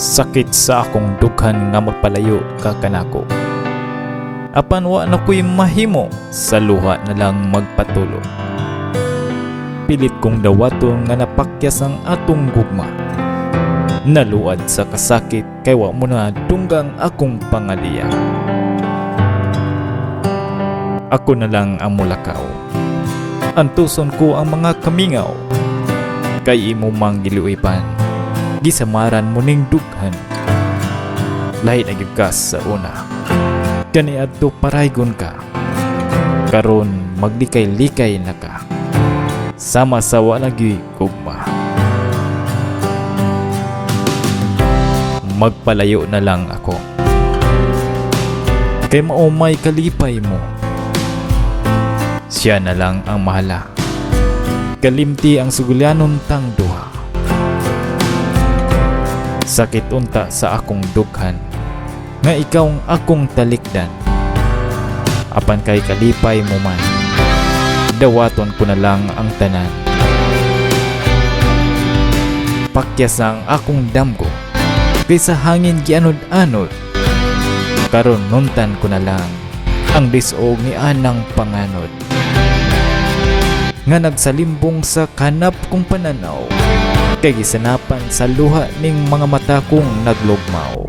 Sakit sa akong dughan nga magpalayo ka kanako. Apan wa na ko'y mahimo, sa luha na lang magpatulo. Pilit kong dawaton nga napakyas ang atong gugma. Naluad sa kasakit kay wa mo na dunggang akong pangaliya. Ako na lang ang mulakaw. Antuson ko ang mga kamingaw. Kay imo mang giluipan, gisamaran mo ning dughan. Lahi na gyud ka sa una. Kani adto paraygon ka. Karon maglikay-likay na ka. Sama sa wala gyud gugma. Magpalayo na lang ako. Kay maumay kalipay mo. Siya na lang ang mahala. Kalimti ang sugulyanon tang duha. Sakit unta sa akong dughan, nga ikaw ang akong talikdan. Apan kay kalipay mo man, dawaton ko na lang ang tanan. Pakyas ang akong damgo, kaysa hangin gianod-anod. Karon nuntan ko na lang ang disog ni anang panganod. Nga nagsalimbong sa kanap kong pananaw, kay gisanapan sa luha ning mga mata kong naglugmaw.